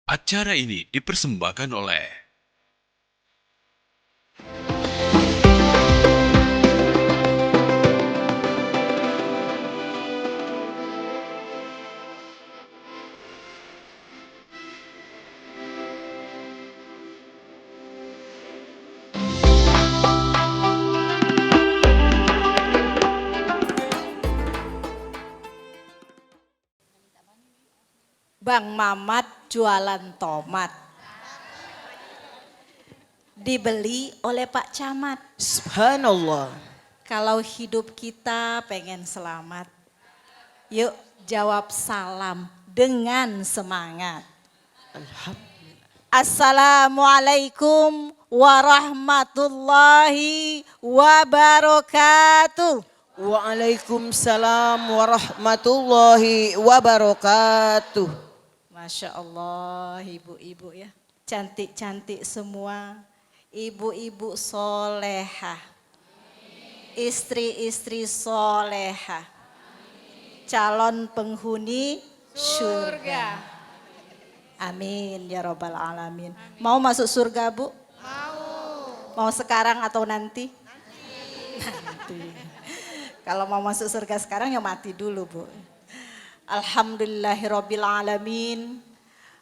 Acara ini dipersembahkan oleh Bang Mamat jualan tomat. Dibeli oleh Pak Camat. Subhanallah. Kalau hidup kita pengen selamat, yuk jawab salam dengan semangat. Alhamdulillah. Assalamualaikum warahmatullahi wabarakatuh. Waalaikumsalam warahmatullahi wabarakatuh. Masya Allah ibu-ibu ya, cantik-cantik semua, ibu-ibu solehah, istri-istri solehah, calon penghuni surga. Amin ya robbal alamin. Mau masuk surga Bu? Mau sekarang atau nanti? Nanti. Kalau mau masuk surga sekarang ya mati dulu Bu. Alhamdulillahirabbil alamin.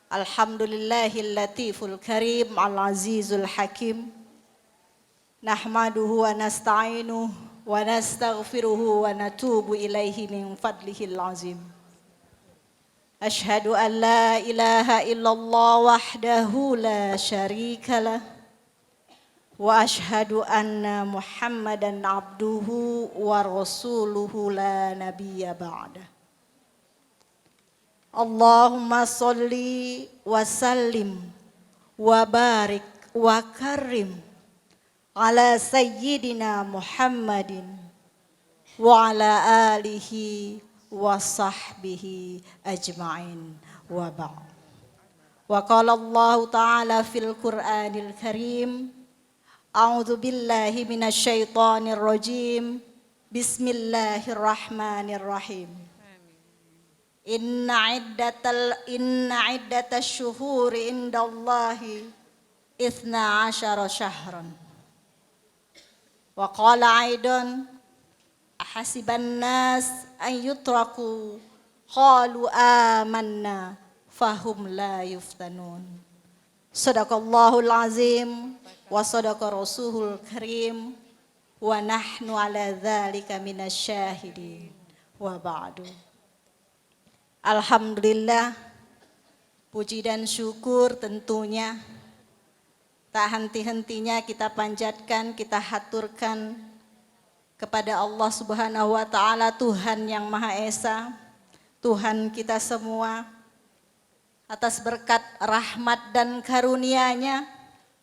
Alhamdulillahil latiful karim al-azizul hakim. Nahmaduhu wa nasta'inuhu wa nastaghfiruhu wa natubu ilaihi min fadlihil azim. Ashhadu an la ilaha illallah wahdahu la syarika lah. Wa ashhadu anna Muhammadan abduhu wa rasuluhu la nabiyya ba'dah. Allahumma sholli wa sallim wa barik wa karim ala sayyidina Muhammadin wa ala alihi wa sahbihi ajma'in wa ba'd. Wa qala Allah ta'ala fil Qur'anil Karim, a'udzu billahi minasy syaithanir rajim. Bismillahirrahmanirrahim. Inna iddatash syuhuri indallahi 12 syahran. Wa qala aidan ahasiban nas an yutraku qalu amanna fahum la yuftanun. Sadaqallahul azim wa sadaqa rasulul karim wa nahnu ala dzalika minasyahidin wa ba'du. Alhamdulillah, puji dan syukur tentunya tak henti-hentinya kita panjatkan, kita haturkan kepada Allah Subhanahu wa taala, Tuhan yang Maha Esa, Tuhan kita semua. Atas berkat rahmat dan karunia-Nya,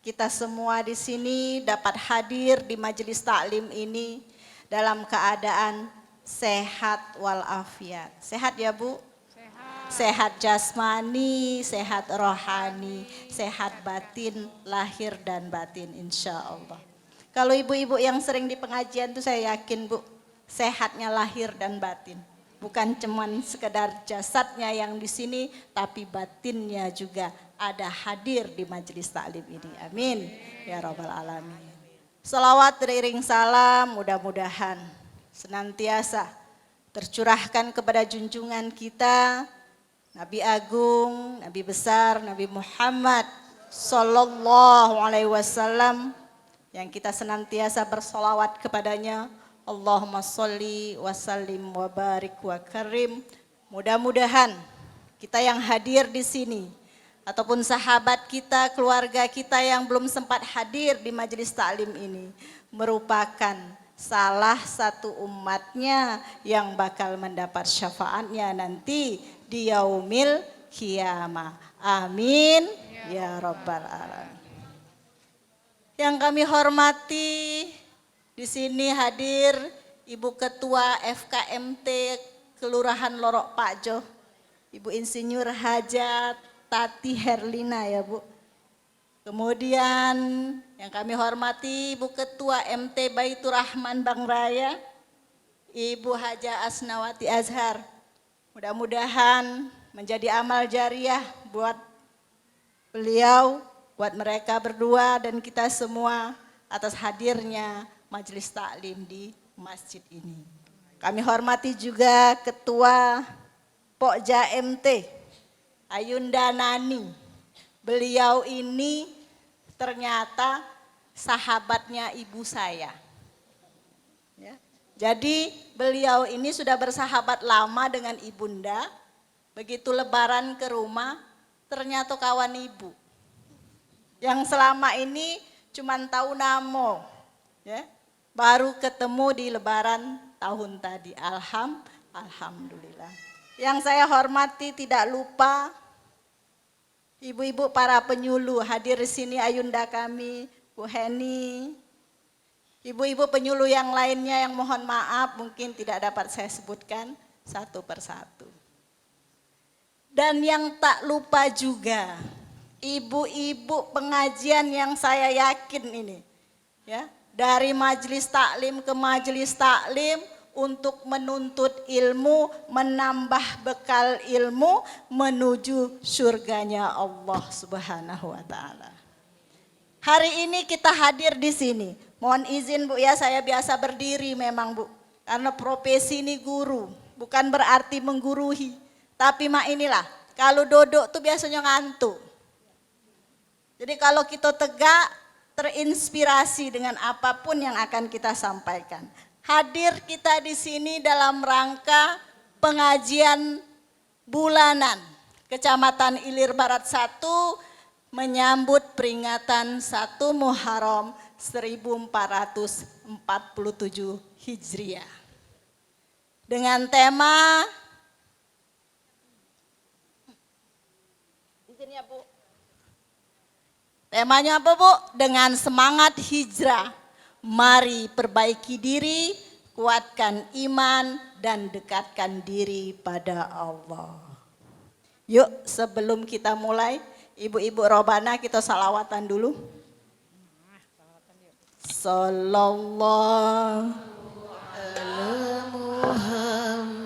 kita semua di sini dapat hadir di majelis taklim ini dalam keadaan sehat walafiat. Sehat ya Bu? Sehat jasmani, sehat rohani, sehat batin, lahir dan batin insya Allah. Kalau ibu-ibu yang sering di pengajian tuh saya yakin Bu, sehatnya lahir dan batin. Bukan cuman sekedar jasadnya yang di sini, tapi batinnya juga ada hadir di majelis taklim ini. Amin. Ya Rabbal Alamin. Salawat beriring salam mudah-mudahan senantiasa tercurahkan kepada junjungan kita, Nabi Agung, Nabi Besar, Nabi Muhammad Sallallahu Alaihi Wasallam, yang kita senantiasa bersolawat kepadanya. Allahumma sholli wa sallim wa barik wa karim. Mudah-mudahan kita yang hadir di sini ataupun sahabat kita, keluarga kita yang belum sempat hadir di majelis taklim ini merupakan salah satu umatnya yang bakal mendapat syafaatnya nanti di yaumil qiyamah. Amin ya rabbal alamin. Yang kami hormati, di sini hadir Ibu Ketua FKMT Kelurahan Lorok Pakjo, Ibu Insinyur Hajat Tati Herlina ya Bu. Kemudian yang kami hormati Ibu Ketua MT Baitur Rahman Bang Raya, Ibu Haja Asnawati Azhar. Mudah-mudahan menjadi amal jariah buat beliau, buat mereka berdua dan kita semua atas hadirnya majelis taklim di masjid ini. Kami hormati juga Ketua Pokja MT, Ayunda Nani. Beliau ini ternyata sahabatnya ibu saya. Ya. Jadi beliau ini sudah bersahabat lama dengan ibunda. Begitu lebaran ke rumah, ternyata kawan ibu. Yang selama ini cuman tahu namo. Ya. Baru ketemu di lebaran tahun tadi. Alhamdulillah. Yang saya hormati tidak lupa ibu-ibu para penyuluh hadir di sini, Ayunda kami, Bu Heni, ibu-ibu penyuluh yang lainnya yang mohon maaf mungkin tidak dapat saya sebutkan satu persatu. Dan yang tak lupa juga ibu-ibu pengajian yang saya yakin ini, ya, dari majelis taklim ke majelis taklim untuk menuntut ilmu, menambah bekal ilmu menuju surganya Allah Subhanahu wa taala. Hari ini kita hadir di sini. Mohon izin Bu ya, saya biasa berdiri memang Bu. Karena profesi ini guru, bukan berarti menggurui. Tapi inilah, kalau duduk tuh biasanya ngantuk. Jadi kalau kita tegak, terinspirasi dengan apapun yang akan kita sampaikan. Hadir kita di sini dalam rangka pengajian bulanan Kecamatan Ilir Barat 1 menyambut peringatan 1 Muharram 1447 Hijriah. Dengan tema izin ya Bu. Temanya apa Bu? Dengan semangat hijrah, mari perbaiki diri, kuatkan iman, dan dekatkan diri pada Allah. Yuk sebelum kita mulai, ibu-ibu Robana kita salawatan dulu. Sallallahu ala Muhammad.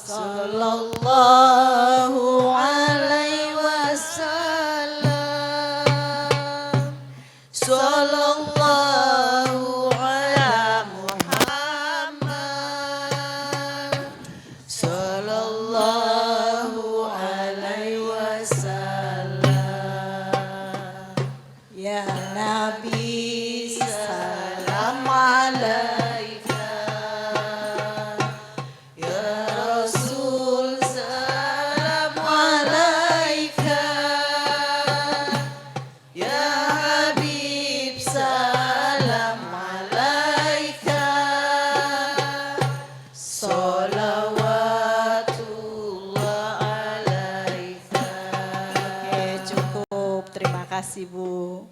Sallallahu alaihi wasallam. Sallallahu ala Muhammad. Sallallahu alaihi wasallam. Ya Nabi salam alaika. Ya Rasul salam alaika. Ya Habib salam alaika. Salawatullah alaika. Oke, cukup. Terima kasih Bu.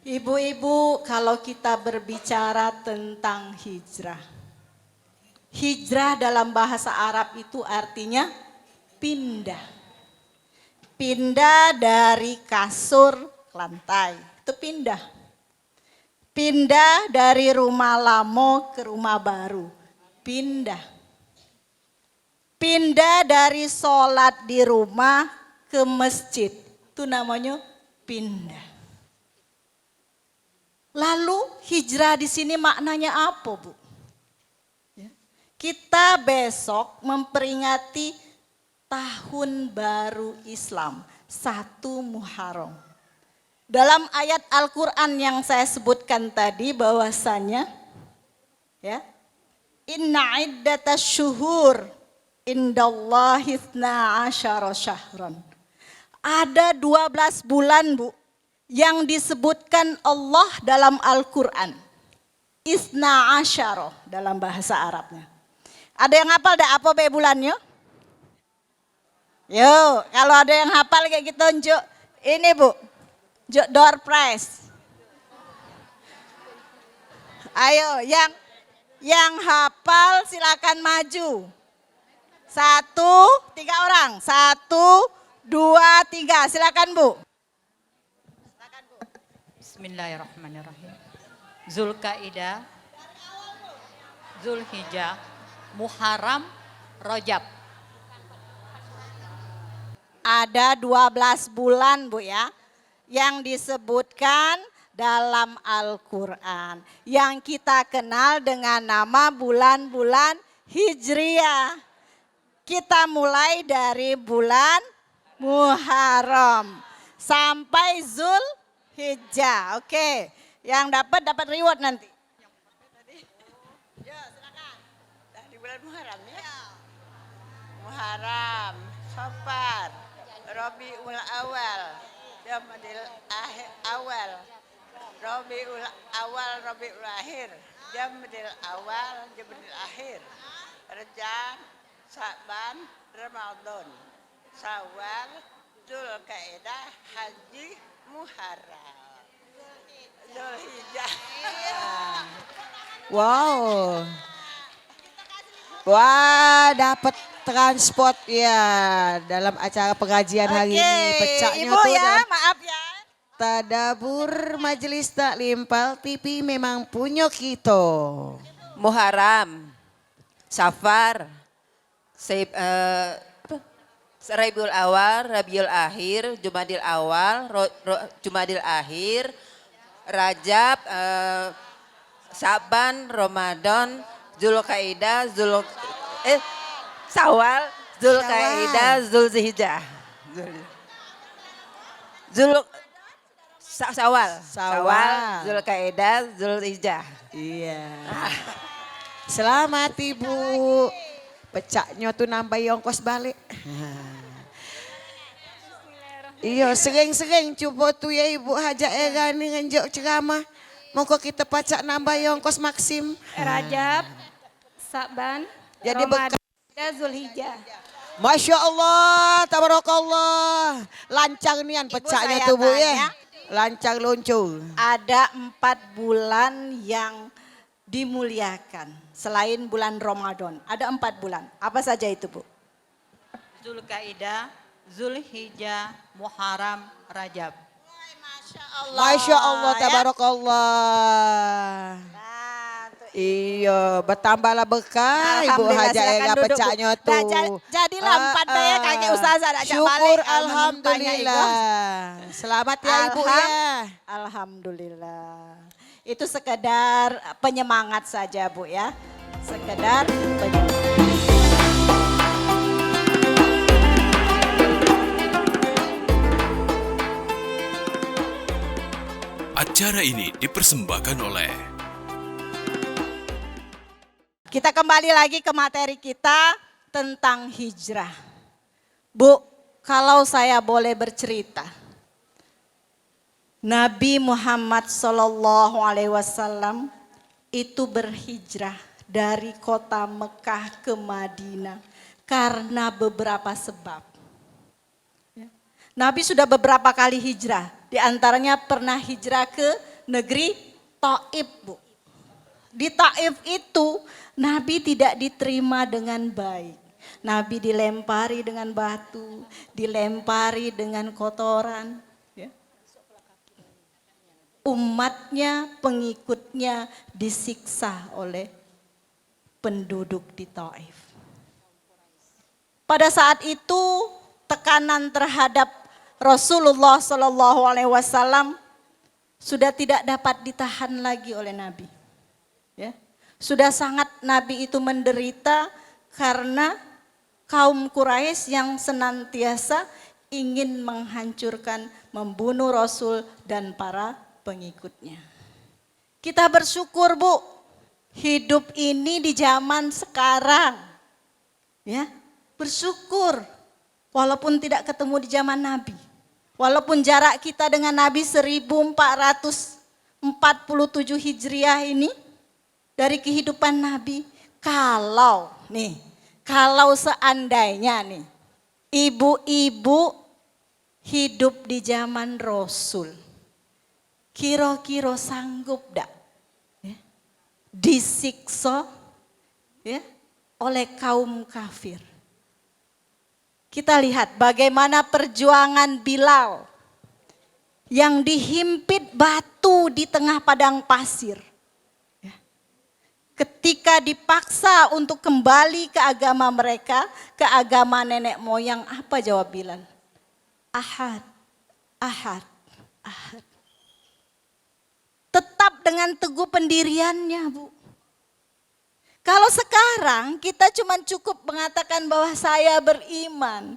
Ibu-ibu, kalau kita berbicara tentang hijrah. Hijrah dalam bahasa Arab itu artinya pindah. Pindah dari kasur ke lantai, itu pindah. Pindah dari rumah lama ke rumah baru, pindah. Pindah dari sholat di rumah ke masjid, itu namanya pindah. Lalu hijrah di sini maknanya apa Bu? Ya. Kita besok memperingati tahun baru Islam, 1 Muharram. Dalam ayat Al-Quran yang saya sebutkan tadi bahwasanya, ya, inna iddatas syuhur indallahi 12 syahran. Ada 12 bulan Bu yang disebutkan Allah dalam Al-Quran. Isna asyara dalam bahasa Arabnya. Ada yang hafal apa be bulannya? Yo, kalau ada yang hafal kayak gitu, unjuk ini Bu, unjuk door prize. Ayo, yang hafal silakan maju. 1, 3 orang. 1, 2, 3. Silakan Bu. Bismillahirrahmanirrahim. Zulkaidah, Zulhijjah, Muharram, Rajab. Ada 12 bulan Bu ya, yang disebutkan dalam Al-Quran. Yang kita kenal dengan nama bulan-bulan Hijriah. Kita mulai dari bulan Muharram sampai Zulhijjah. Oke, yang dapat reward nanti. Ya, silakan. Di bulan Muharram ya. Muharram, Safar, Rabiul Awal, Jamadil Awal, Rabiul Awal, Rabiul Akhir, Jamadil Awal, Jamadil Akhir, Rajab, Sa'ban, Ramadan, Syawal, Dzulqa'dah, Haji, Muharram, Dzulhijjah. Wow. Wah, dapat transport ya dalam acara pengajian hari ini. Pecahnya Ibu tuh ya, maaf ya. Tadabur Majelis Taklim Pal TV memang punya kita. Muharram, Safar, Rabiul Awal, Rabiul Akhir, Jumadil Awal, Jumadil Akhir, Rajab, Saban, Ramadan, Dzulqa'dah, Syawal, Dzulqa'dah, Zulhijjah. Syawal, Dzulqa'dah, Zulhijjah. Iya. Selamat Ibu. Pecahnya tuh nambah ongkos balik. Iya, sering-sering coba tuh ya Ibu Hajah Erani ngenjok ceramah. Moga kita pacak nambah ongkos maksim. Rajab, Saban, Jadi Ramadan, Zulhijjah. Masya Allah, tabarakallah. Lancar nian pecahnya saya tuh Bu ya. tanya. Lancar luncur. Ada 4 bulan yang dimuliakan selain bulan Ramadan. Ada 4 bulan. Apa saja itu Bu? Zulkaidah, Zulhijjah, Muharram, Rajab. Masya Allah, tabarakallah. Nah, tuh. Iya, bertambahlah berkah Ibu Alhamdulillah, Hajah silakan Ega duduk, Bu. pecahnya Nah, tuh. jadilah 4 daya kakek ustazah ajak Syukur balik. alhamdulillah. Selamat ya Ibu ya. Alhamdulillah. Itu sekedar penyemangat saja Bu ya. Sekedar penyemangat. Acara ini dipersembahkan oleh Kita kembali lagi ke materi kita tentang hijrah. Bu, kalau saya boleh bercerita. Nabi Muhammad SAW itu berhijrah dari kota Mekah ke Madinah karena beberapa sebab. Ya. Nabi sudah beberapa kali hijrah, di antaranya pernah hijrah ke negeri Taif, Bu. Di Taif itu Nabi tidak diterima dengan baik. Nabi dilempari dengan batu, dilempari dengan kotoran. Ya. Umatnya, pengikutnya disiksa oleh penduduk di Taif. Pada saat itu tekanan terhadap Rasulullah SAW sudah tidak dapat ditahan lagi oleh Nabi. Ya. Sudah sangat Nabi itu menderita karena kaum Quraisy yang senantiasa ingin menghancurkan, membunuh Rasul dan para pengikutnya. Kita bersyukur Bu, hidup ini di zaman sekarang. Ya, bersyukur walaupun tidak ketemu di zaman Nabi. Walaupun jarak kita dengan Nabi 1447 Hijriah ini dari kehidupan Nabi, kalau seandainya nih ibu-ibu hidup di zaman Rasul, kira-kira sanggup dak ya, disiksa ya, oleh kaum kafir. Kita lihat bagaimana perjuangan Bilal yang dihimpit batu di tengah padang pasir. Ketika dipaksa untuk kembali ke agama mereka, ke agama nenek moyang, apa jawab Bilal? Ahad, ahad, ahad. Tetap dengan teguh pendiriannya, Bu. Kalau sekarang kita cuma cukup mengatakan bahwa saya beriman.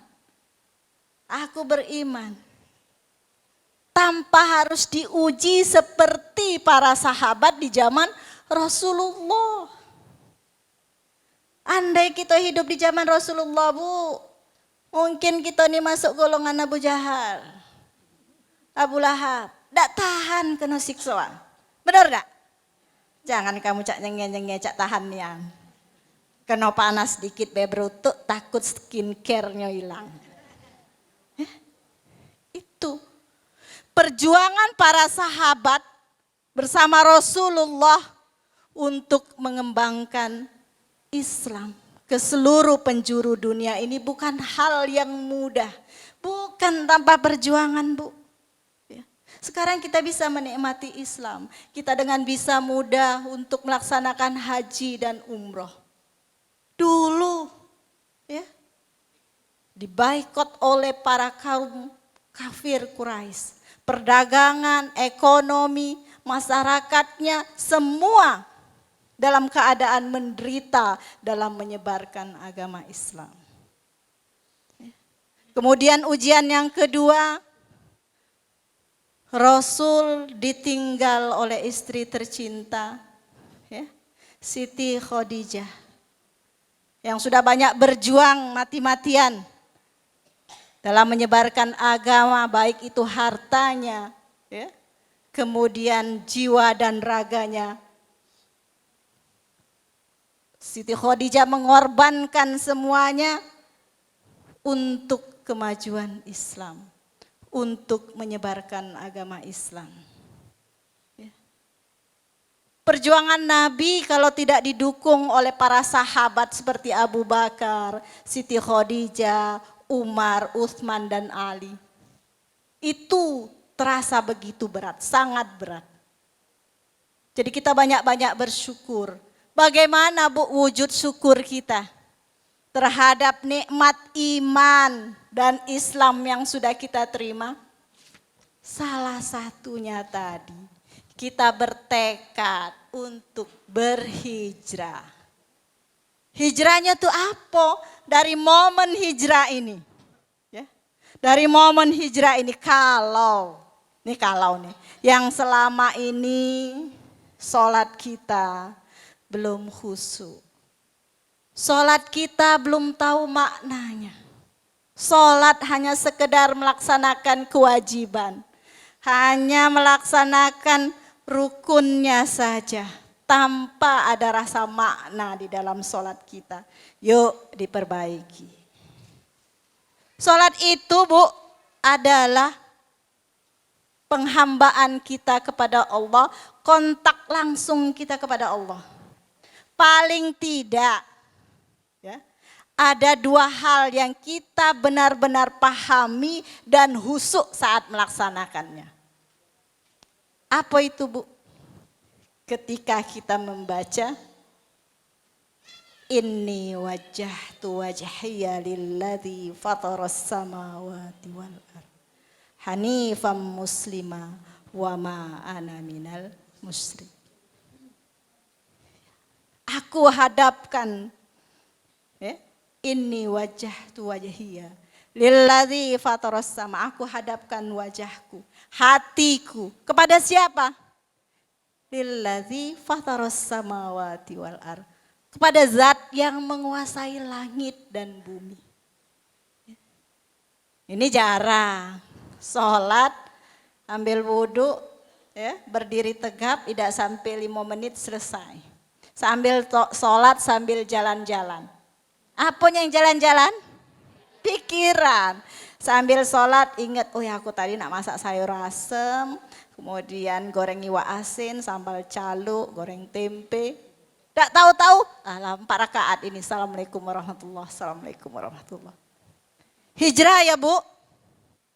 Aku beriman. Tanpa harus diuji seperti para sahabat di zaman Rasulullah. Andai kita hidup di zaman Rasulullah, Bu, mungkin kita ini masuk golongan Abu Jahal, Abu Lahab. Tidak tahan kena siksaan. Benar tidak? Jangan kamu cak nyenge-nyenge cak tahan nian. Kena panas dikit beberutuk takut skincare-nya hilang. Itu perjuangan para sahabat bersama Rasulullah untuk mengembangkan Islam ke seluruh penjuru dunia ini bukan hal yang mudah. Bukan tanpa perjuangan, Bu. Sekarang kita bisa menikmati Islam. Kita dengan bisa mudah untuk melaksanakan haji dan umroh. Dulu ya, dibaikot oleh para kaum kafir Quraisy. Perdagangan, ekonomi, masyarakatnya semua dalam keadaan menderita dalam menyebarkan agama Islam. Kemudian ujian yang kedua, Rasul ditinggal oleh istri tercinta, ya, Siti Khadijah, yang sudah banyak berjuang mati-matian dalam menyebarkan agama, baik itu hartanya, ya, kemudian jiwa dan raganya. Siti Khadijah mengorbankan semuanya untuk kemajuan Islam, untuk menyebarkan agama Islam. Perjuangan Nabi kalau tidak didukung oleh para sahabat seperti Abu Bakar, Siti Khadijah, Umar, Utsman dan Ali, itu terasa begitu berat, sangat berat. Jadi kita banyak-banyak bersyukur. Bagaimana, Bu, wujud syukur kita terhadap nikmat iman dan Islam yang sudah kita terima? Salah satunya tadi, kita bertekad untuk berhijrah. Hijrahnya tuh apa? Dari momen hijrah ini. Ya. Dari momen hijrah ini kalau nih yang selama ini sholat kita belum khusyuk. Sholat kita belum tahu maknanya. Sholat hanya sekedar melaksanakan kewajiban. Hanya melaksanakan rukunnya saja. Tanpa ada rasa makna di dalam sholat kita. Yuk diperbaiki. Sholat itu, Bu, adalah penghambaan kita kepada Allah. Kontak langsung kita kepada Allah. Paling tidak, ya, ada dua hal yang kita benar-benar pahami dan khusyuk saat melaksanakannya. Apa itu, Bu? Ketika kita membaca, Inni wajjahtu wajhiya lilladzi fataras samawati wal ardh hanifan muslima wa ma ana minal musyrik. Aku hadapkan, ya, Inni wajjahtu wajhiya lilladzi fataras sama. Aku hadapkan wajahku, hatiku kepada siapa? Lilladzi fataras samawati wal ardh, kepada zat yang menguasai langit dan bumi. Ini jarang. Sholat, ambil wudhu, ya, berdiri tegap, tidak sampai 5 menit selesai. Sambil sholat, sambil jalan-jalan. Apanya yang jalan-jalan? Pikiran. Sambil sholat ingat, oh ya aku tadi nak masak sayur asem, kemudian goreng iwak asin, sambal calo, goreng tempe. Tak tahu-tahu, 4 rakaat ini. Assalamualaikum warahmatullahi wabarakatuh. Assalamualaikum warahmatullahi wabarakatuh. Hijrah ya, Bu?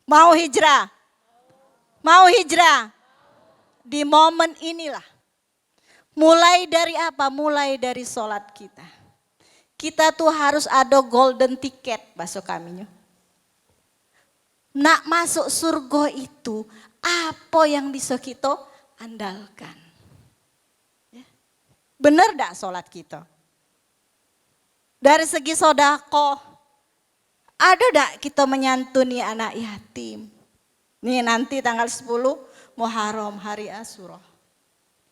Mau hijrah? Mau hijrah? Di momen inilah. Mulai dari apa? Mulai dari sholat kita. Kita tuh harus ada golden ticket, bahasa kaminya. nak masuk surga itu apa yang bisa kita andalkan? Ya. Benar dak sholat kita? Dari segi sodako, ada dak kita menyantuni anak yatim? Nih nanti tanggal 10 Muharram hari Asyura.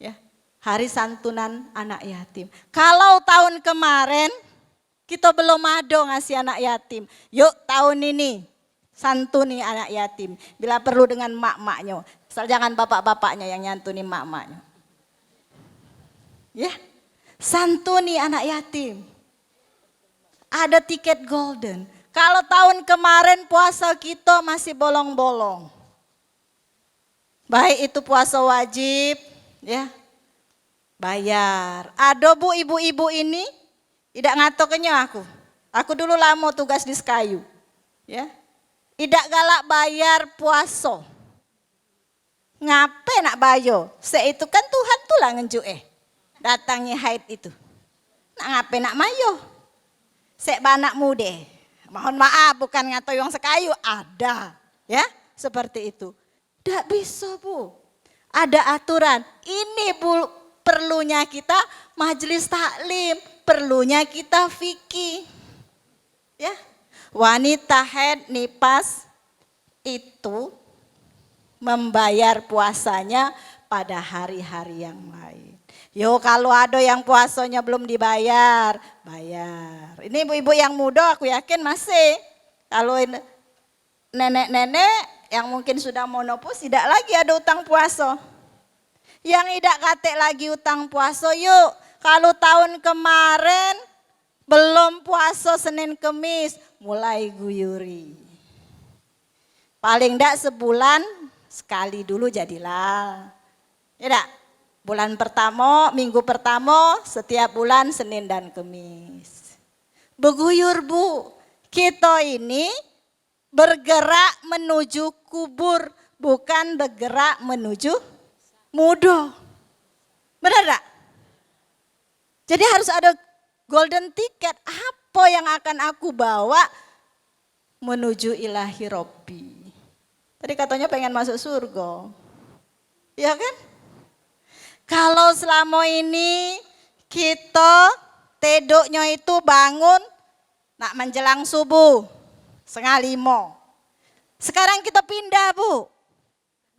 Ya, hari santunan anak yatim. Kalau tahun kemarin kita belum ada ngasih anak yatim. Yuk tahun ini santuni anak yatim. Bila perlu dengan mak-maknya. Asal jangan bapak-bapaknya yang nyantuni mak-maknya. Ya, santuni anak yatim. Ada tiket golden. Kalau tahun kemarin puasa kita masih bolong-bolong. Baik itu puasa wajib, ya, bayar. Ada bu ibu-ibu ini tidak ngatokennya aku. Aku dulu lama tugas di Sekayu, ya. Tidak galak bayar puasa. Ngape nak bayo? Itu kan Tuhan tuh lah ngenjuk datangnya haid itu. Nak ngape nak mayo? Banak mude. Mohon maaf bukan ngato yang Sekayu ada, ya seperti itu. Tidak bisa bu, ada aturan. Ini bu, perlunya kita majelis taklim, perlunya kita fikih. Ya, wanita haid nifas itu membayar puasanya pada hari-hari yang lain. Yo kalau ada yang puasanya belum dibayar, bayar. Ini ibu-ibu yang muda aku yakin masih. Kalau nenek-nenek yang mungkin sudah monopos tidak lagi ada utang puasa. Yang tidak katek lagi utang puasa yuk. Kalau tahun kemarin belum puasa Senin Kemis mulai guyuri. Paling tidak sebulan sekali dulu jadilah. Tidak, bulan pertama, minggu pertama setiap bulan Senin dan Kemis. Beguyur bu, kita ini bergerak menuju kubur, bukan bergerak menuju muda. Benar tak? Jadi harus ada golden ticket. Apa yang akan aku bawa menuju ilahi Robbi? Tadi katanya pengen masuk surga. Ya kan? Kalau selama ini kita tedoknya itu bangun nak menjelang subuh. 4:30. Sekarang kita pindah bu.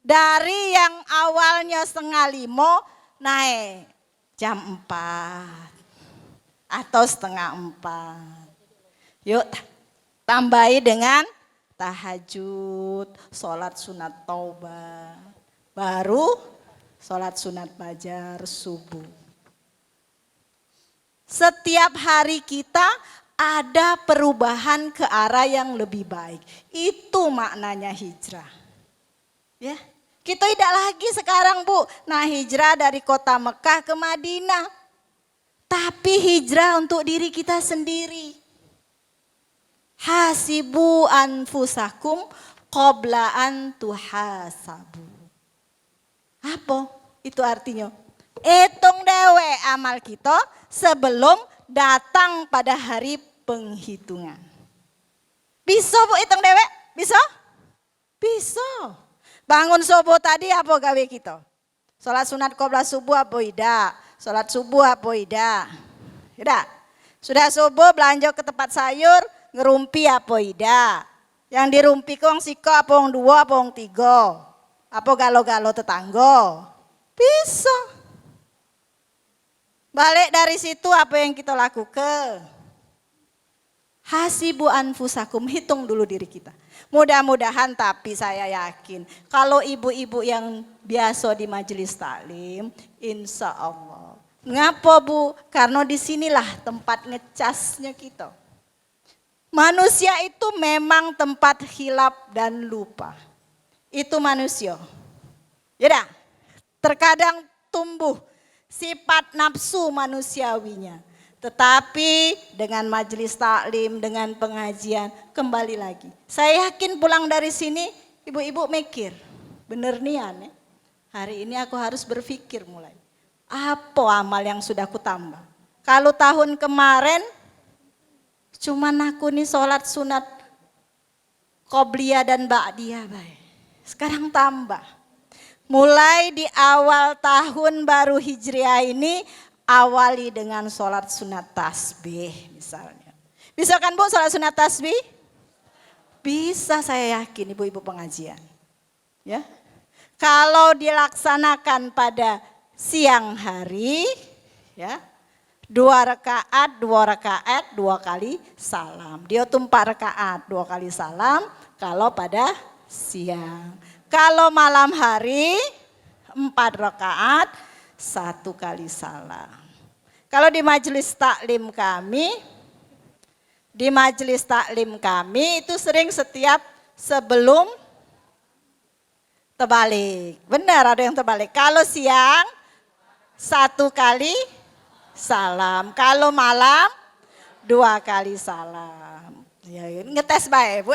Dari yang awalnya 4:30 naik jam 4 atau 3:30. Yuk tambahi dengan tahajud, sholat sunat taubah. Baru sholat sunat fajar subuh. Setiap hari kita ada perubahan ke arah yang lebih baik. Itu maknanya hijrah. Ya, kita tidak lagi sekarang bu, nah hijrah dari kota Mekah ke Madinah. Tapi hijrah untuk diri kita sendiri. Hasibu anfusakum qabla an tuhasabu. Apa itu artinya? Hitung dewe amal kita sebelum datang pada hari penghitungan. Bisa bu hitung dewek? Bisa? Bisa. Bangun subuh tadi apa gawe kita? Sholat sunat qobla subuh apa tidak? Sholat subuh apa tidak? Tidak. Sudah subuh belanja ke tempat sayur, ngerumpi apa tidak? Yang dirumpi kong siko apa wong 2 apa wong 3? Apa galo-galo tetangga? Bisa. Balik dari situ apa yang kita lakukan? Hasibu anfusakum, hitung dulu diri kita. Mudah-mudahan tapi saya yakin kalau ibu-ibu yang biasa di majelis taklim, insya Allah. Ngapa bu? Karena disinilah tempat ngecasnya kita. Manusia itu memang tempat hilap dan lupa. Itu manusia. Ya dah, terkadang tumbuh sifat nafsu manusiawinya. Tetapi dengan majelis taklim, dengan pengajian, kembali lagi. Saya yakin pulang dari sini, ibu-ibu mikir, bener nian ya. Hari ini aku harus berpikir mulai. Apa amal yang sudah aku tambah? Kalau tahun kemarin, cuman aku nih sholat sunat qobliyah dan ba'diyah baik. Sekarang tambah. Mulai di awal tahun baru Hijriah ini awali dengan sholat sunat tasbih misalnya. Bisa kan Bu sholat sunat tasbih? Bisa, saya yakin ibu-ibu pengajian. Ya. Kalau dilaksanakan pada siang hari, ya, 2 rakaat, 2 kali salam. Dia tuh 4 rakaat, 2 kali salam kalau pada siang. Kalau malam hari 4 rakaat, 1 kali salam. Kalau di majelis taklim kami itu sering setiap sebelum terbalik. Benar ada yang terbalik. Kalau siang 1 kali salam. Kalau malam 2 kali salam. Ya, ngetes baik Bu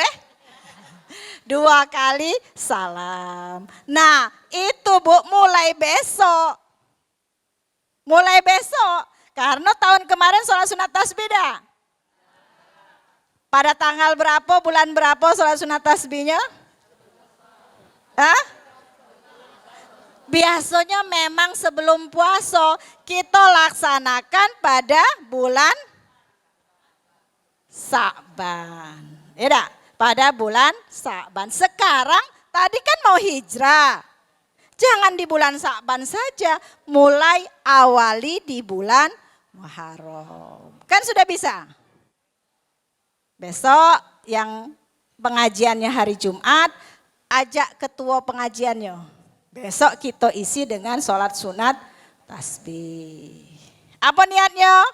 2 kali salam. Nah itu Bu mulai besok. Karena tahun kemarin sholat sunat tasbih dah. Pada tanggal berapa, bulan berapa sholat sunat tasbihnya? Hah? Biasanya memang sebelum puasa kita laksanakan pada bulan Sa'ban. Ya dah, pada bulan Sa'ban. Sekarang tadi kan mau hijrah. Jangan di bulan Sa'ban saja, mulai awali di bulan Muharram. Kan sudah bisa? Besok yang pengajiannya hari Jumat, ajak ketua pengajiannya. Besok kita isi dengan sholat sunat tasbih. Apa niatnya?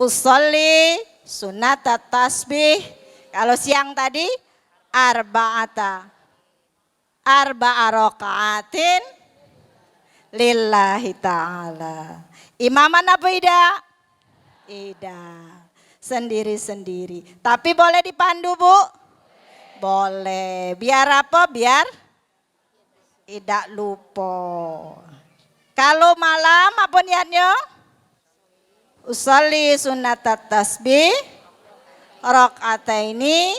Usolli sunat tasbih. Kalau siang tadi arba'a raka'atin lillahi ta'ala. Imaman apa ida? Ida. Sendiri-sendiri. Tapi boleh dipandu Bu? Boleh. Biar apa? Biar tidak lupa. Kalau malam apa niatnya? Usolli sunat tasbih rakaataini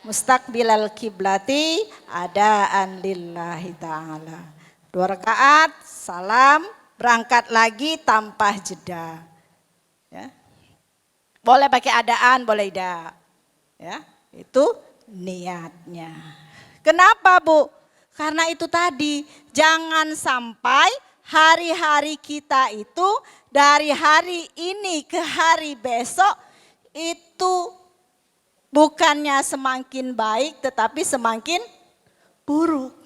mustaqbilal kiblati adaan lillahi ta'ala. 2 rakaat, salam, berangkat lagi tanpa jeda. Ya. Boleh pakai adaan, boleh tidak. Ya, itu niatnya. Kenapa Bu? Karena itu tadi, jangan sampai hari-hari kita itu dari hari ini ke hari besok itu bukannya semakin baik tetapi semakin buruk.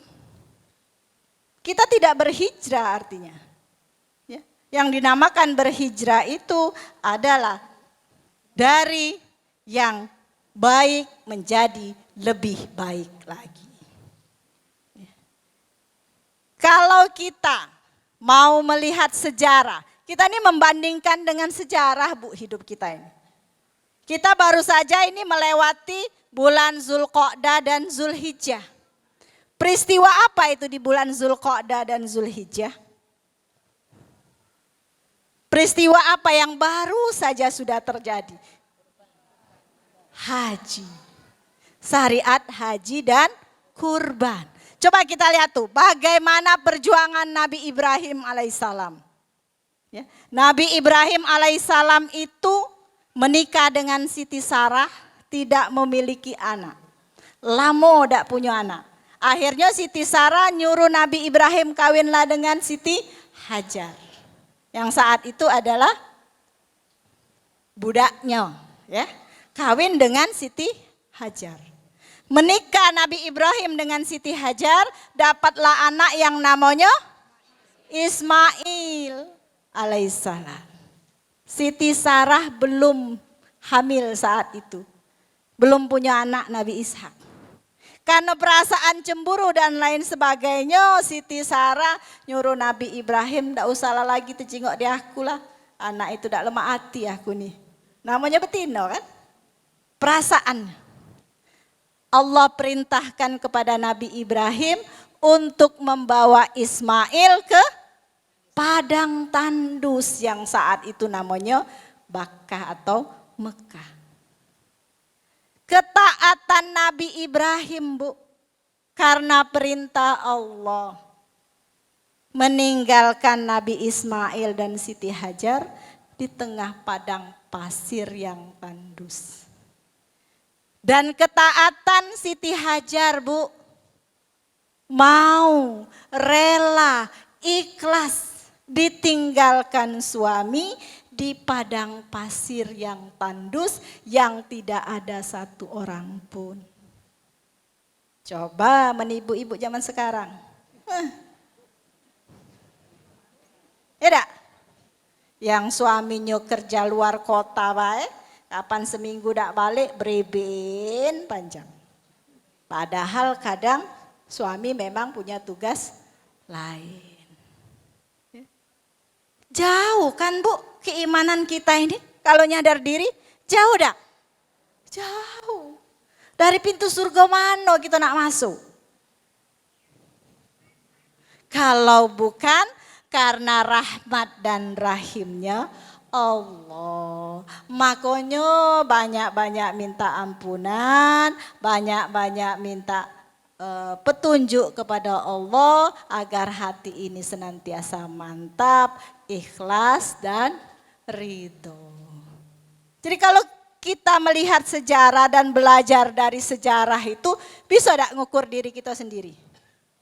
Kita tidak berhijrah artinya. Ya. Yang dinamakan berhijrah itu adalah dari yang baik menjadi lebih baik lagi. Ya. Kalau kita mau melihat sejarah, kita ini membandingkan dengan sejarah Bu hidup kita ini. Kita baru saja ini melewati bulan Zulqa'dah dan Zulhijjah. Peristiwa apa itu di bulan Zulqa'dah dan Zulhijjah? Peristiwa apa yang baru saja sudah terjadi? Haji. Syariat haji dan kurban. Coba kita lihat tuh bagaimana perjuangan Nabi Ibrahim alaihissalam. Ya. Nabi Ibrahim alaihissalam itu menikah dengan Siti Sarah, tidak memiliki anak. Lama tidak punya anak. Akhirnya Siti Sarah nyuruh Nabi Ibrahim kawinlah dengan Siti Hajar. Yang saat itu adalah budaknya. Ya. Kawin dengan Siti Hajar. Menikah Nabi Ibrahim dengan Siti Hajar, dapatlah anak yang namanya Ismail alaihissalam. Siti Sarah belum hamil saat itu. Belum punya anak Nabi Ishak. Karena perasaan cemburu dan lain sebagainya, Siti Sarah nyuruh Nabi Ibrahim, tidak usahlah lagi terjengok di aku lah. Anak itu tidak lemah hati aku nih. Namanya betina kan? Perasaan. Allah perintahkan kepada Nabi Ibrahim untuk membawa Ismail ke padang tandus yang saat itu namanya Bakkah atau Mekah. Ketaatan Nabi Ibrahim, Bu, karena perintah Allah. Meninggalkan Nabi Ismail dan Siti Hajar di tengah padang pasir yang tandus. Dan ketaatan Siti Hajar, Bu, mau, rela, ikhlas ditinggalkan suami di padang pasir yang tandus yang tidak ada satu orang pun. Coba menipu ibu zaman sekarang. Ya dak? Yang suaminya kerja luar kota baik, kapan seminggu dak balik bereben panjang. Padahal kadang suami memang punya tugas lain. Jauh kan, Bu, keimanan kita ini kalau nyadar diri, jauh dak? Jauh. Dari pintu surga mana kita nak masuk? Kalau bukan karena rahmat dan rahimnya Allah. Makanya banyak-banyak minta ampunan, banyak-banyak minta petunjuk kepada Allah agar hati ini senantiasa mantap, ikhlas dan ridho. Jadi kalau kita melihat sejarah dan belajar dari sejarah itu, bisa tidak ngukur diri kita sendiri?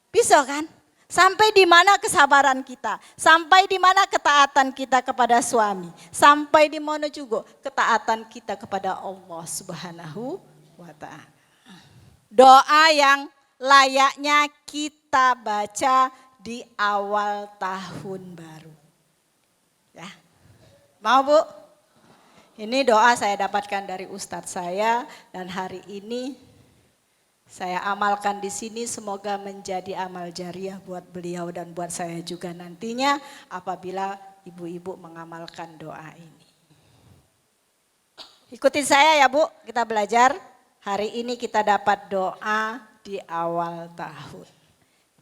Bisa kan? Sampai di mana kesabaran kita, sampai di mana ketaatan kita kepada suami, sampai di mana juga ketaatan kita kepada Allah Subhanahu wa Ta'ala. Doa yang layaknya kita baca di awal tahun baru. Ya. Mau, Bu? Ini doa saya dapatkan dari Ustadz saya dan hari ini saya amalkan di sini, semoga menjadi amal jariah buat beliau dan buat saya juga nantinya apabila ibu-ibu mengamalkan doa ini. Ikutin saya ya, Bu, kita belajar. Hari ini kita dapat doa di awal tahun.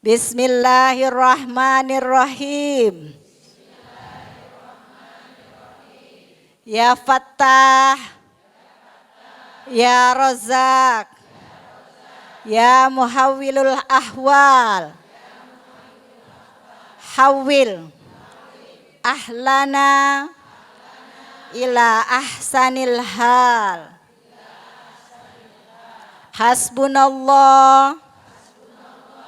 Bismillahirrahmanirrahim. Ya Fattah, Ya Razak, Ya Muhawwilul Ahwal, Hawwil ahlana ila ahsanil hal. Hasbunallah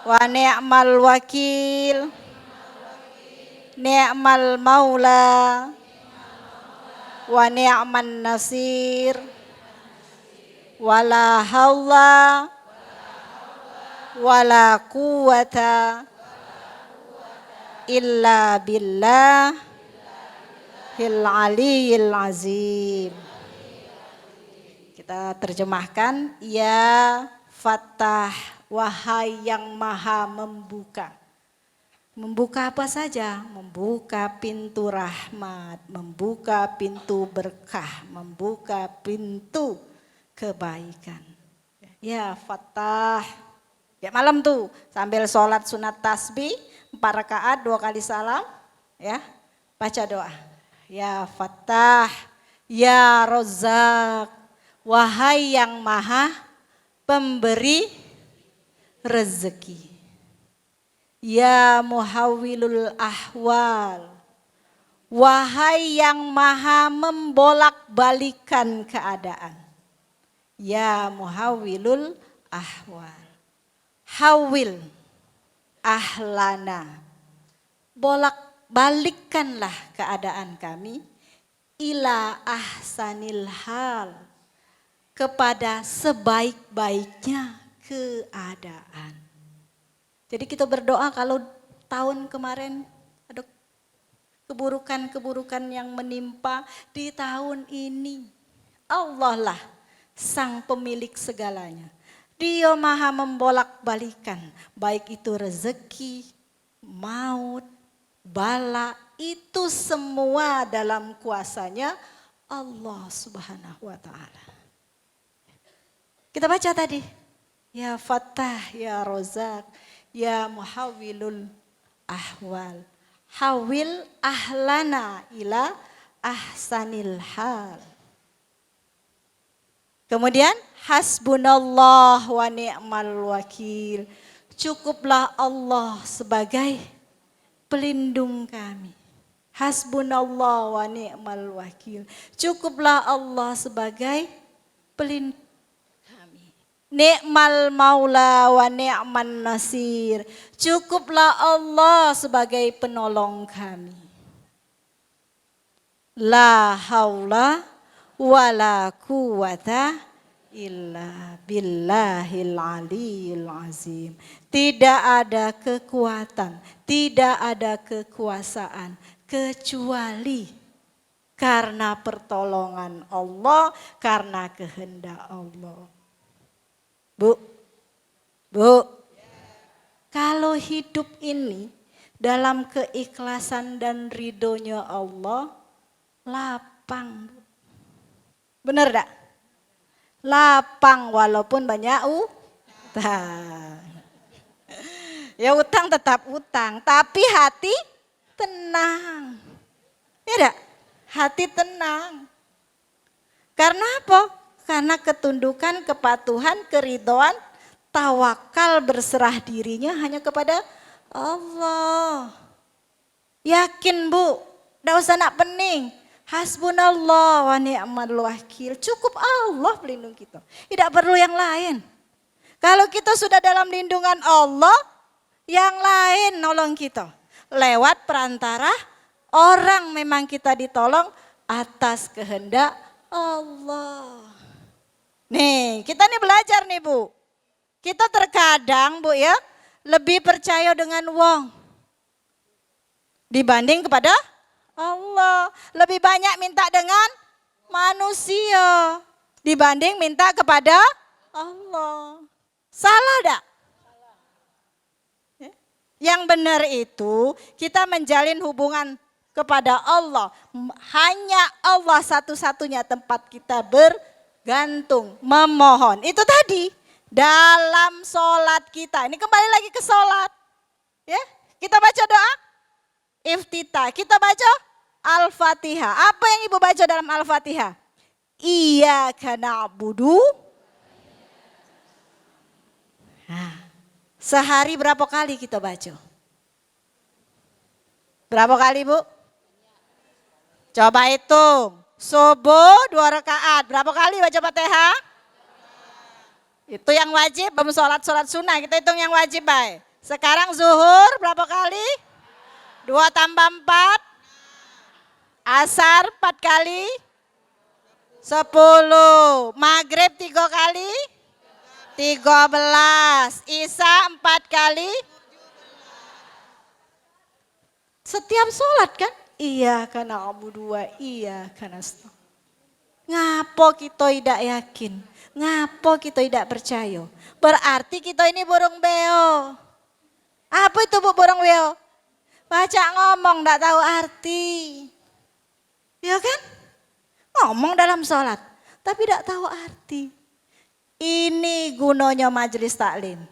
wa ni'mal wakil, ni'mal maula wa ni'man nasir, wala hawla wala quwata illa billahil aliyyil azim. Kita terjemahkan, ya Fattah, wahai yang maha membuka. Membuka apa saja? Membuka pintu rahmat, membuka pintu berkah, membuka pintu kebaikan. Ya Fattah. Ya malam tuh sambil sholat sunat tasbih 4 rakaat 2 kali salam, ya baca doa. Ya Fattah, Ya Razzaq, wahai yang maha pemberi rezeki. Ya Muhawwilul Ahwal, wahai yang maha membolak-balikan keadaan. Ya Muhawwilul Ahwal. Hawil ahlana, bolak-balikkanlah keadaan kami ila ahsanil hal, kepada sebaik-baiknya keadaan. Jadi kita berdoa kalau tahun kemarin ada keburukan-keburukan yang menimpa, di tahun ini Allah lah sang pemilik segalanya. Dia maha membolak-balikan, baik itu rezeki, maut, bala, itu semua dalam kuasanya Allah Subhanahu wa Ta'ala. Kita baca tadi, Ya Fattah, Ya Razzaq, Ya Muhawwilul Ahwal, Hawil ahlana ila ahsanil hal. Kemudian Hasbunallah wa ni'mal wakil. Cukuplah Allah sebagai pelindung kami. Hasbunallah wa ni'mal wakil. Cukuplah Allah sebagai pelindung kami. Ni'mal maula wa ni'man nasir. Cukuplah Allah sebagai penolong kami. La haula wa la quwata illa billahil aliyil azim. Tidak ada kekuatan, tidak ada kekuasaan kecuali karena pertolongan Allah, karena kehendak Allah. Bu, kalau hidup ini dalam keikhlasan dan ridhonya Allah, lapang. Benar tak? Lapang walaupun banyak utang. Ya utang tetap utang, tapi hati tenang. Ya enggak? Hati tenang. Karena apa? Karena ketundukan, kepatuhan, keridhaan, tawakal, berserah dirinya hanya kepada Allah. Yakin Bu, enggak usah nak pening. Hasbunallah wa ni'mal wakil. Cukup Allah pelindung kita. Tidak perlu yang lain. Kalau kita sudah dalam lindungan Allah, yang lain nolong kita. Lewat perantara orang memang kita ditolong atas kehendak Allah. Nih, kita nih belajar nih Bu. Kita terkadang Bu ya, lebih percaya dengan wong dibanding kepada Allah. Lebih banyak minta dengan manusia dibanding minta kepada Allah. Salah tak? Yang benar itu kita menjalin hubungan kepada Allah. Hanya Allah satu-satunya tempat kita bergantung, memohon. Itu tadi dalam sholat kita. Ini kembali lagi ke sholat. Ya, kita baca doa iftitah. Kita baca Al-Fatihah. Apa yang Ibu baca dalam Al-Fatihah? Iyyaka na'budu. Nah, sehari berapa kali kita baca? Berapa kali Bu? Coba hitung. Subuh 2 rakaat. Berapa kali baca Fatihah? Itu yang wajib, belum sholat sunnah. Kita hitung yang wajib baik. Sekarang zuhur berapa kali? 2 tambah 4. Asar 4 kali. 10. Maghrib 3 kali. 13. Isya 4 kali. Setiap sholat kan? Iya karena Abu dua, iya karena ngapo kita tidak yakin, ngapo kita tidak percaya. Berarti kita ini burung beo. Apa itu Bu burung beo? Baca ngomong tidak tahu arti. Ya kan? Ngomong dalam sholat tapi tidak tahu arti. Ini gunanya majelis taklim.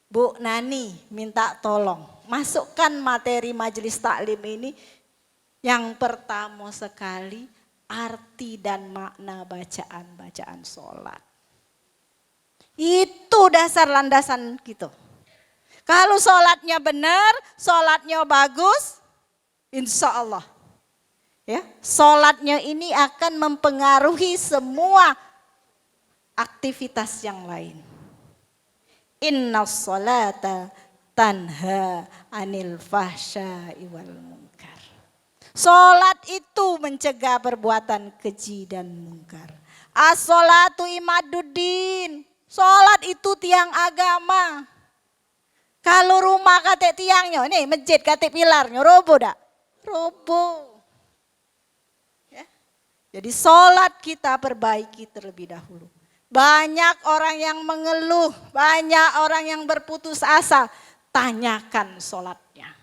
Bu Nani minta tolong masukkan materi majelis taklim ini yang pertama sekali arti dan makna bacaan-bacaan sholat. Itu dasar landasan kita. Kalau sholatnya benar, sholatnya bagus, insya Allah. Ya, sholatnya ini akan mempengaruhi semua aktivitas yang lain. Inna sholata tanha anil fahsya'i wal munkar. Sholat itu mencegah perbuatan keji dan mungkar. As-sholatu imaduddin. Sholat itu tiang agama. Kalau rumah katek tiangnya, nih masjid katek pilarnya, robo dak? Robo. Ya. Jadi sholat kita perbaiki terlebih dahulu. Banyak orang yang mengeluh, banyak orang yang berputus asa. Tanyakan sholatnya.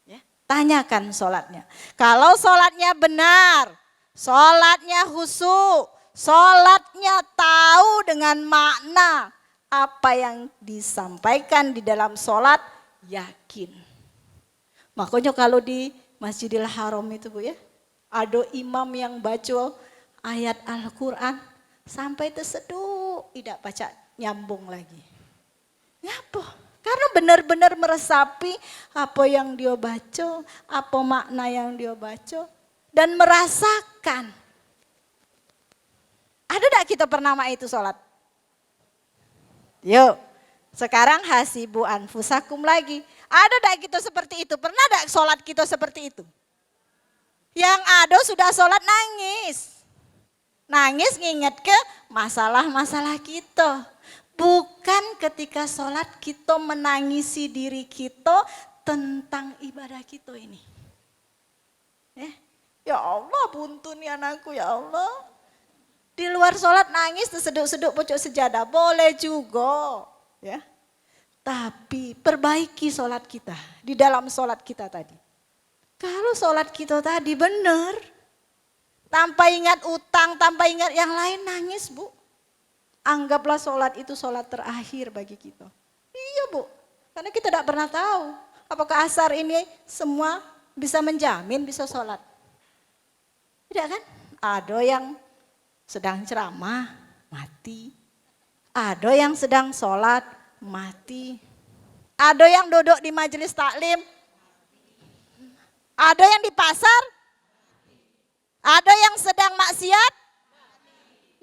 Ya, tanyakan sholatnya. Kalau sholatnya benar, sholatnya khusyuk, sholatnya tahu dengan makna apa yang disampaikan di dalam sholat, yakin. Makanya kalau di Masjidil Haram itu Bu ya, ada imam yang baca ayat Al-Quran, Sampai terseduk, tidak baca nyambung lagi. Ngapa? Karena benar-benar meresapi apa yang dia baca, apa makna yang dia baca, dan merasakan. Ada tak kita pernah itu sholat? Yuk, sekarang hasibu anfusakum lagi. Ada tak kita seperti itu? Pernah tak sholat kita seperti itu? Yang ada sudah sholat nangis. Nangis nginget ke masalah-masalah kita. Bukan ketika sholat kita menangisi diri kita tentang ibadah kita ini. Ya Allah, buntu nih anakku, ya Allah. Di luar sholat nangis terseduk-seduk pojok sejadah, boleh juga. Ya. Tapi perbaiki sholat kita, di dalam sholat kita tadi. Kalau sholat kita tadi benar, tanpa ingat utang, tanpa ingat yang lain, nangis Bu. Anggaplah sholat itu sholat terakhir bagi kita. Iya Bu, karena kita tidak pernah tahu apakah asar ini semua bisa menjamin bisa sholat. Tidak kan? Ada yang sedang ceramah, mati. Ada yang sedang sholat, mati. Ada yang duduk di majelis taklim. Ada yang di pasar. Ada yang sedang maksiat.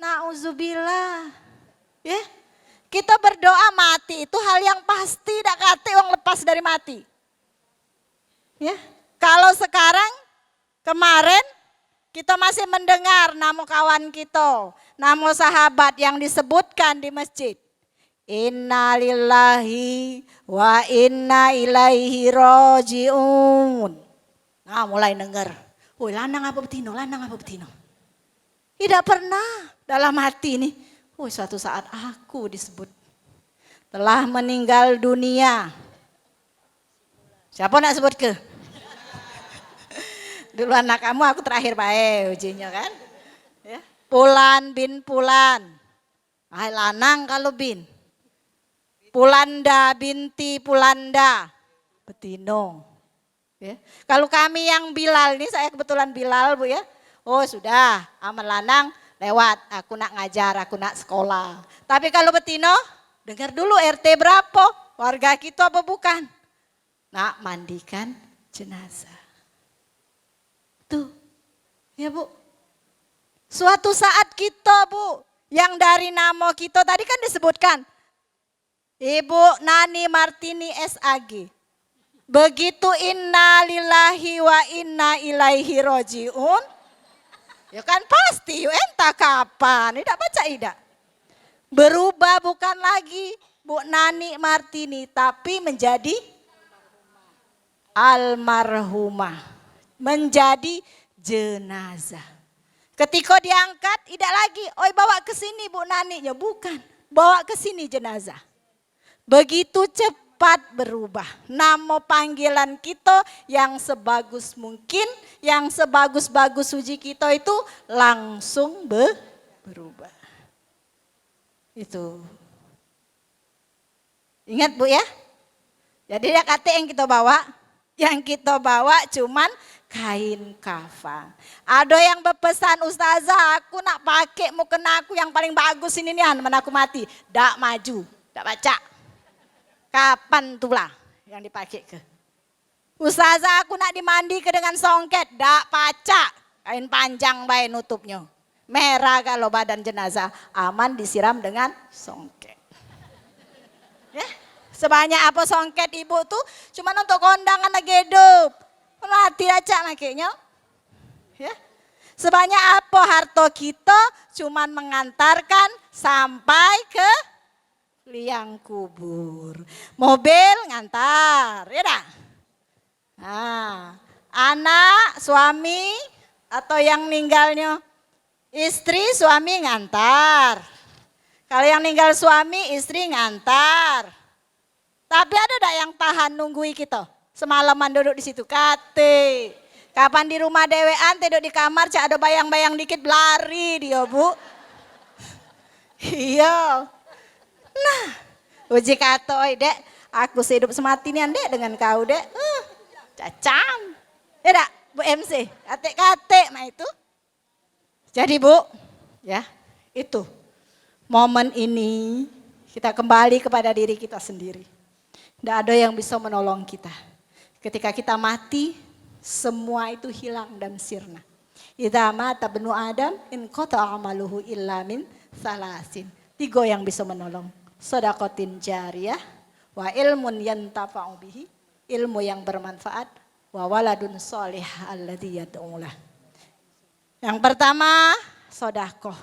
Nauzubillah. Ya. Kita berdoa mati itu hal yang pasti, tidak kate wong lepas dari mati. Ya. Kalau sekarang, kemarin kita masih mendengar nama kawan kita, nama sahabat yang disebutkan di masjid. Inna lillahi wa inna ilaihi roji'un. Nah mulai dengar, woi lanang apa betino, lanang apa betino. Tidak pernah dalam hati nih, woi suatu saat aku disebut telah meninggal dunia. Siapa nak sebut ke? Dulu anak kamu aku terakhir bae ujinya kan. Ya. Pulan bin Pulan. Hai lanang kalau bin. Pulanda binti Pulanda. Betino. Ya. Kalau kami yang Bilal ini, saya kebetulan Bilal Bu ya. Oh sudah, aman lanang lewat, aku nak ngajar, aku nak sekolah. Tapi kalau betino, dengar dulu RT berapa, warga kita apa bukan? Nak mandikan jenazah. Tuh, ya Bu. Suatu saat kita Bu, yang dari nama kita tadi kan disebutkan. Ibu Nani Martini SAG. Begitu inna lillahi wa inna ilaihi roji'un. Ya kan pasti, entah kapan, tidak baca tidak. Berubah bukan lagi Bu Nani Martini, tapi menjadi almarhumah. Menjadi jenazah. Ketika diangkat, tidak lagi, oi bawa ke sini Bu Nani. Ya bukan, bawa ke sini jenazah. Begitu cepat berubah. Nama panggilan kita yang sebagus mungkin, yang sebagus-bagus uji kita itu langsung berubah. Itu. Ingat Bu ya? Jadi ya kata yang kita bawa cuman kain kafan. Ada yang berpesan, Ustazah aku nak pakai mukena aku yang paling bagus ini nih, mana aku mati. Dak maju, dak baca. Kapan tulah yang dipakai ke? Ustazah aku nak dimandi ke dengan songket, dak paca, kain panjang baik nutupnya. Merah kalau badan jenazah, aman disiram dengan songket. Ya, sebanyak apa songket ibu tuh, cuma untuk kondangan lagi hidup. Mati aja makanya. Ya. Sebanyak apa harta kita, cuma mengantarkan sampai ke liang kubur. Mobil ngantar, ya dah. Nah, anak, suami, atau yang ninggalnya istri, suami ngantar. Kalau yang ninggal suami, istri ngantar. Tapi ada tak yang tahan nunggui kita? Semalaman duduk di situ, kate. Kapan di rumah dewean, tidur di kamar, cak ada bayang-bayang dikit, lari dia Bu. Iya. Nah, uji kata, oi dek, aku sehidup semati nih dek dengan kau dek. Cacam. Ya dak, Bu MC, kate-kate mah itu. Jadi Bu, ya Itu momen ini kita kembali kepada diri kita sendiri. Tidak ada yang bisa menolong kita. Ketika kita mati, semua itu hilang dan sirna. Idza mata ibnu Adam in qata amaluhu illa min salasin. 3 yang bisa menolong. Shadaqatin jariyah, wa ilmun yantafa'u bihi, ilmu yang bermanfaat, wa waladun sholih alladzi yad'ulah. Yang pertama, sedekah.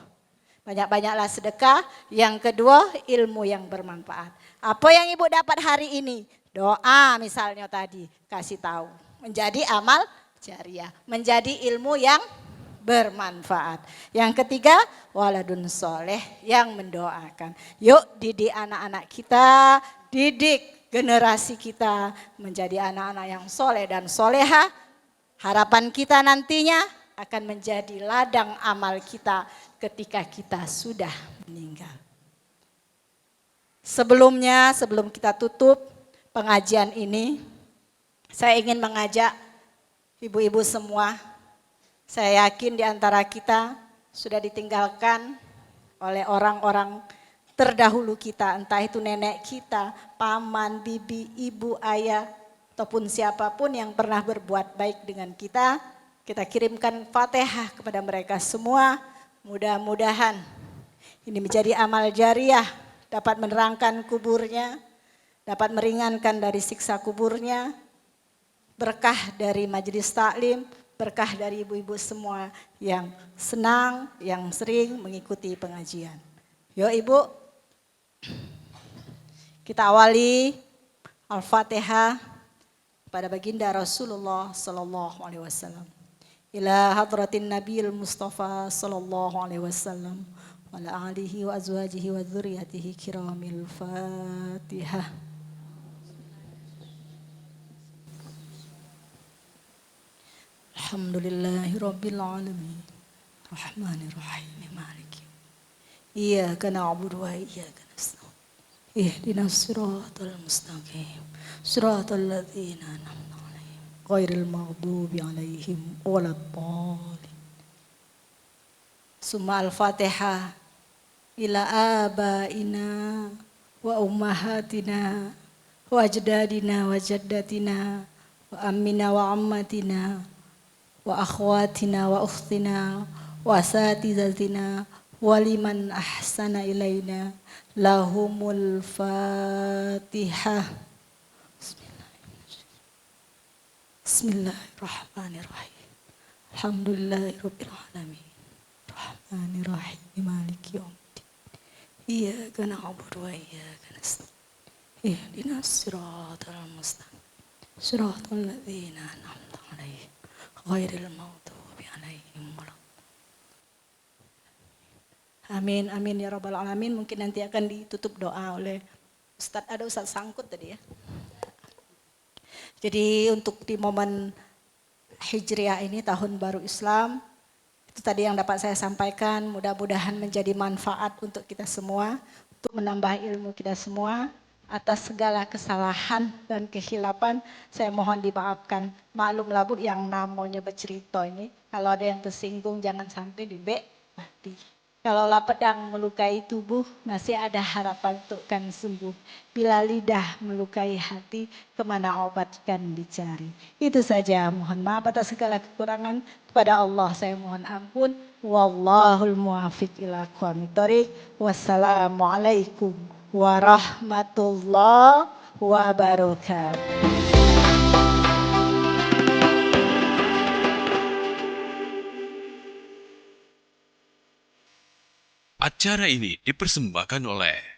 Banyak-banyaklah sedekah. Yang kedua, ilmu yang bermanfaat. Apa yang Ibu dapat hari ini? Doa misalnya tadi, kasih tahu. Menjadi amal jariah, menjadi ilmu yang bermanfaat. Yang ketiga, waladun soleh yang mendoakan. Yuk didik anak-anak kita, didik generasi kita menjadi anak-anak yang soleh dan soleha. Harapan kita nantinya akan menjadi ladang amal kita ketika kita sudah meninggal. Sebelumnya, sebelum kita tutup pengajian ini, saya ingin mengajak ibu-ibu semua. Saya yakin di antara kita sudah ditinggalkan oleh orang-orang terdahulu kita, entah itu nenek kita, paman, bibi, ibu, ayah, ataupun siapapun yang pernah berbuat baik dengan kita. Kita kirimkan Fatihah kepada mereka semua. Mudah-mudahan ini menjadi amal jariah, dapat menerangkan kuburnya, dapat meringankan dari siksa kuburnya, berkah dari majelis taklim, berkah dari ibu-ibu semua yang senang, yang sering mengikuti pengajian. Yuk Ibu, kita awali Al-Fatihah pada baginda Rasulullah sallallahu alaihi wasallam. Ila hadratin Nabiil Mustafa sallallahu alaihi wasallam wa ala alihi wa azwajihi wa dzurriyyatihi kiramil Fatihah. Alhamdulillahi rabbil alamin. Rahmanir rahim maliki. Iyyaka na'budu wa iyyaka nasta'in. Ihdinas siratal mustaqim. Siratal ladzina an'amta ghairil maghdubi alaihim waladdallin. Summa al-Fatihah ila abaina wa ummahatina wa ajdadina wa jaddatina wa ammina wa ammatina wa akhwatina wa ukhtina wa asatizatina wa liman ahsana ilaina lahumul Fatihah. Bismillahirrahmanirrahim. Alhamdulillahirabbil alamin. Rahmanirrahim. Maliki yaumiddin. Iyyaka na'budu wa iyyaka nasta'in. Ihdinas siratal mustaqim. Siratal ladzina an'amta 'alaihim ghairil maghdubi 'alaihim waladdallin. Amin amin ya rabbal alamin. Mungkin nanti akan ditutup doa oleh Ustadz. Ada Ustadz Sangkut tadi ya. Jadi untuk di momen Hijriah ini, tahun baru Islam, itu tadi yang dapat saya sampaikan. Mudah-mudahan menjadi manfaat untuk kita semua, untuk menambah ilmu kita semua. Atas segala kesalahan dan kehilapan, saya mohon dimaafkan. Maklumlah Bu, yang namanya bercerita ini, kalau ada yang tersinggung jangan sampai mati. Kalaulah pedang melukai tubuh, masih ada harapan untuk kan sembuh. Bila lidah melukai hati, kemana obat kan dicari. Itu saja, mohon maaf atas segala kekurangan. Kepada Allah saya mohon ampun. Wallahul muwaffiq ila aqwamit thoriq. Wassalamualaikum warahmatullahi wabarakatuh. Acara ini dipersembahkan oleh